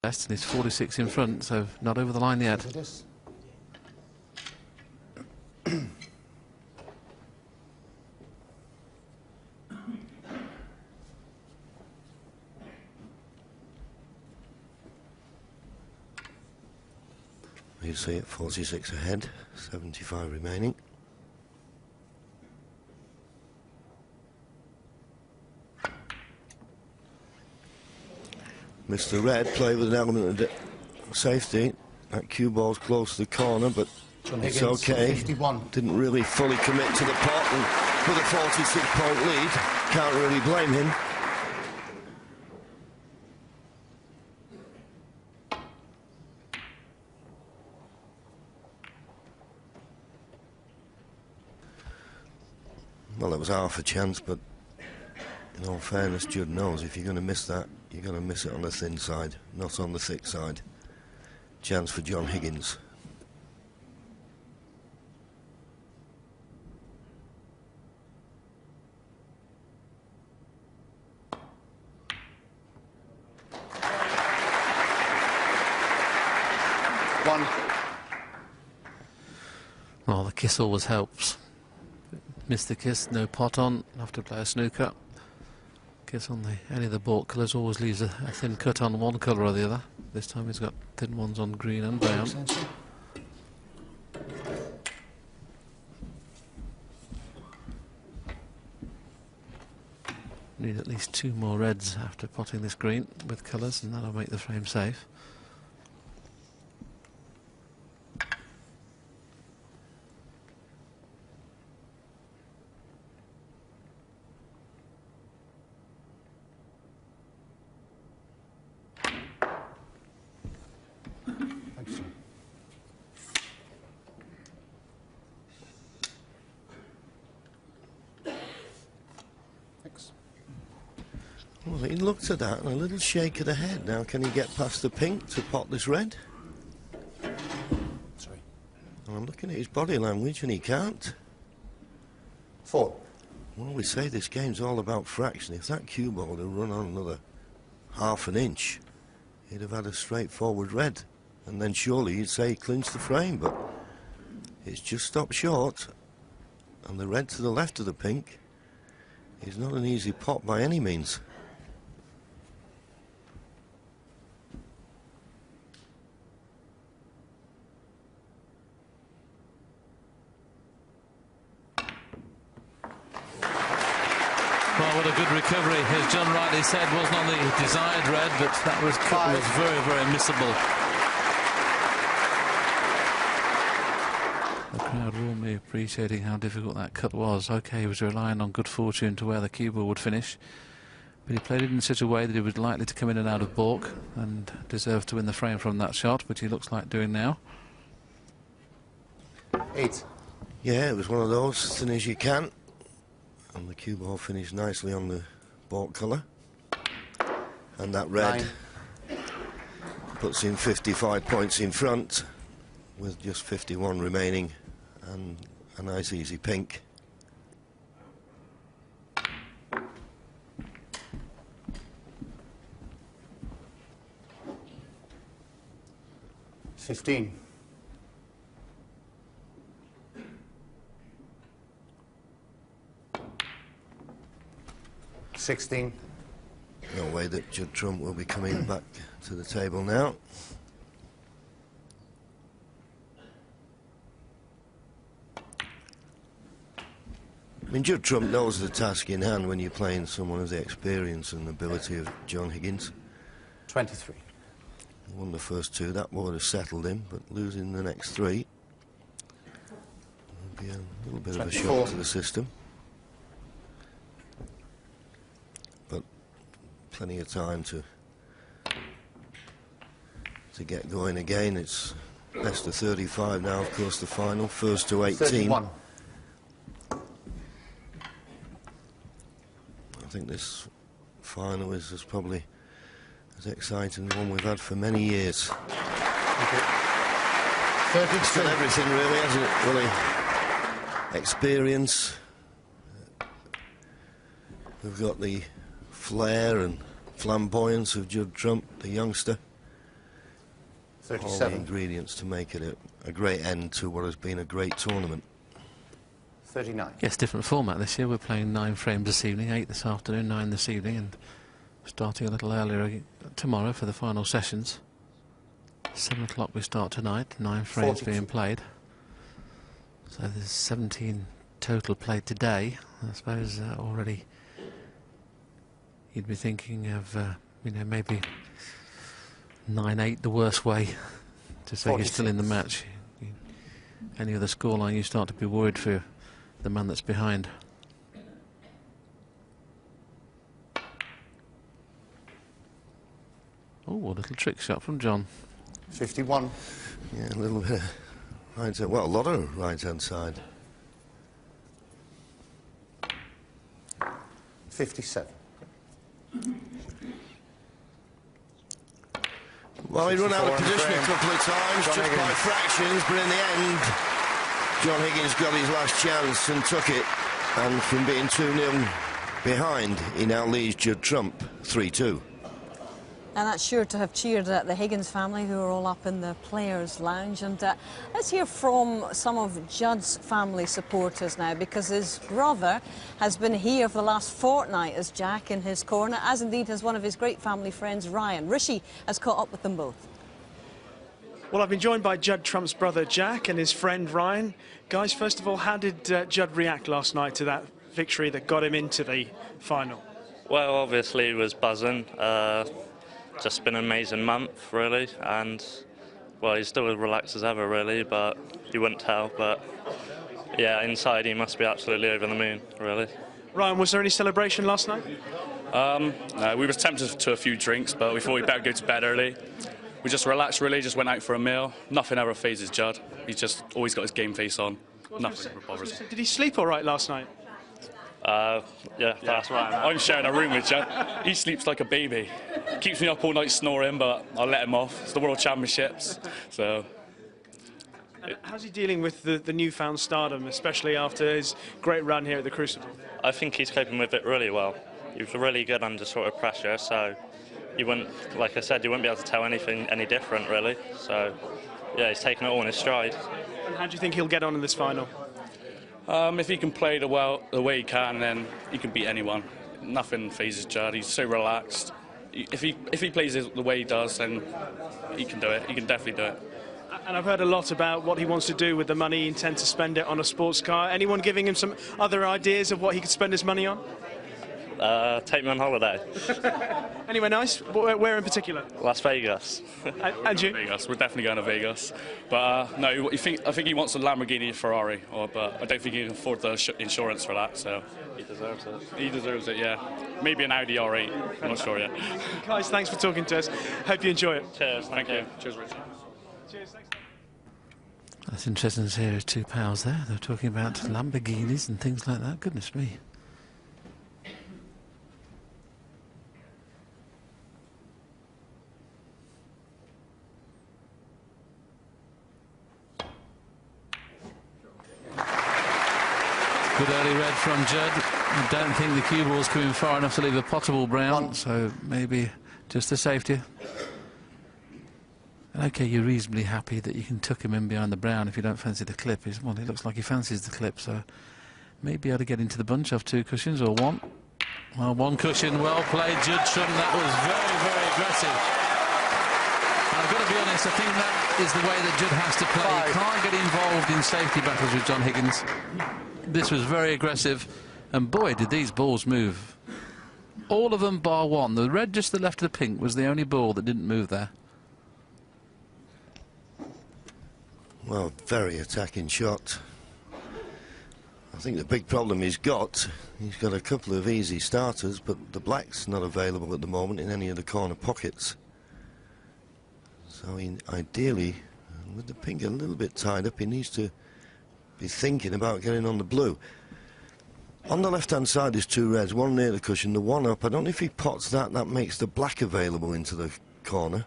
best, and he's 46 in front, so not over the line yet. You see it, 46 ahead, 75 remaining. Mr. Red played with an element of safety. That cue ball's close to the corner, but it's okay. 51. Didn't really fully commit to the pot, and with a 46-point lead, can't really blame him. Well, it was half a chance, but in all fairness, Judd knows if you're going to miss that, you're going to miss it on the thin side, not on the thick side. Chance for John Higgins. One. Well, the kiss always helps. Missed the kiss, no pot on, have to play a snooker. Kiss on any of the baulk colours always leaves a thin cut on one colour or the other. This time he's got thin ones on green and brown. Need at least 2 more reds after potting this green with colours, and that'll make the frame safe. Well, he looked at that and a little shake of the head. Now, can he get past the pink to pot this red? Sorry. Well, I'm looking at his body language and he can't. 4. Well, we say this game's all about fraction. If that cue ball had run on another half an inch, he'd have had a straightforward red. And then surely you'd say he clinched the frame, but it's just stopped short. And the red to the left of the pink is not an easy pot by any means. Well, what a good recovery. As John rightly said, wasn't on the desired red, but that was very, very missable. The crowd warmly appreciating how difficult that cut was. OK, he was relying on good fortune to where the cue ball would finish, but he played it in such a way that he was likely to come in and out of baulk and deserved to win the frame from that shot, which he looks like doing now. 8. Yeah, it was one of those, as thin as you can. And the cue ball finished nicely on the baulk colour. And that red 9. puts him 55 points in front, with just 51 remaining, and a nice easy pink. $15. 16. No way that Judd Trump will be coming back to the table now. I mean, Judd Trump knows the task in hand when you're playing someone of the experience and ability of John Higgins. 23. He won the first 2, that would have settled him, but losing the next 3 would be a little bit 24. of a shock to the system. But plenty of time to get going again. It's best of 35 now, of course, the final, first to 18. 31. I think this final is probably as exciting as one we've had for many years. 32. It's got everything really, hasn't it? Really, experience. We've got the flair and flamboyance of Judd Trump, the youngster. all the 37. ingredients to make it a great end to what has been a great tournament. 39. Yes, different format this year. We're playing 9 frames this evening, 8 this afternoon, 9 this evening, and starting a little earlier tomorrow for the final sessions. 7 o'clock we start tonight, 9 frames 42. being played. So there's 17 total played today. I suppose already you'd be thinking of, you know, maybe 9-8, the worst way to say you're still in the match. Any other scoreline, you start to be worried for the man that's behind. Oh, a little trick shot from John. 51. Yeah, a little bit of right hand, well, a lot of right-hand side. 57. Well, he run out of 64 position a couple of times, John just by Higgins. fractions, but in the end, John Higgins got his last chance and took it. And from being 2-0 behind, he now leads Judd Trump 3-2. And that's sure to have cheered the Higgins family, who are all up in the Players' Lounge. And let's hear from some of Judd's family supporters now, because his brother has been here for the last fortnight as Jack in his corner, as indeed has one of his great family friends, Ryan. Rishi has caught up with them both. Well, I've been joined by Judd Trump's brother Jack and his friend Ryan. Guys, first of all, how did Judd react last night to that victory that got him into the final? Well, obviously he was buzzing. Just been an amazing month, really, and well, he's still as relaxed as ever, really, but you wouldn't tell. But yeah, inside he must be absolutely over the moon, really. Ryan, was there any celebration last night? No, we were tempted to a few drinks, but we thought we'd better go to bed early. We just relaxed, really, just went out for a meal. Nothing ever phases Judd. He's just always got his game face on. Nothing ever bothers him. Did he sleep all right last night? Yeah, that's right. I'm sharing a room with Judd. He sleeps like a baby. Keeps me up all night snoring, but I'll let him off. It's the World Championships, so... And how's he dealing with the newfound stardom, especially after his great run here at the Crucible? I think he's coping with it really well. He was really good under sort of pressure, so you wouldn't, like I said, you wouldn't be able to tell anything any different, really. So, yeah, he's taken it all in his stride. And how do you think he'll get on in this final? If he can play the way he can, then he can beat anyone. Nothing phases Judd. He's so relaxed. If he plays the way he does, then he can do it. He can definitely do it. And I've heard a lot about what he wants to do with the money. He intends to spend it on a sports car. Anyone giving him some other ideas of what he could spend his money on? Take me on holiday. Anywhere nice? Where in particular? Las Vegas. And you? Vegas. We're definitely going to Vegas. But no, I think he wants a Lamborghini or Ferrari, but I don't think he can afford the insurance for that. So He deserves it. he deserves it, yeah. Maybe an Audi R8. I'm not sure yet. Guys, thanks for talking to us. Hope you enjoy it. Cheers. Thank you. Cheers, Richard. Cheers, thanks. That's interesting to hear his 2 pals there. They're talking about Lamborghinis and things like that. Goodness me. Good early red from Judd. I don't think the cue ball's coming far enough to leave a potable brown, so maybe just a safety. OK, you're reasonably happy that you can tuck him in behind the brown if you don't fancy the clip. Well, it looks like he fancies the clip, so maybe able to get into the bunch off 2 cushions or 1. Well, 1 cushion, well played, Judd Trump. That was very, very aggressive. I've got to be honest, I think that is the way that Judd has to play. He can't get involved in safety battles with John Higgins. This was very aggressive, and boy, did these balls move. All of them bar 1. The red just to the left of the pink was the only ball that didn't move there. Well, very attacking shot. I think the big problem he's got a couple of easy starters, but the black's not available at the moment in any of the corner pockets. So ideally, with the pink a little bit tied up, he needs to be thinking about getting on the blue. On the left-hand side there's 2 reds, 1 near the cushion, the 1 up. I don't know if he pots that makes the black available into the corner.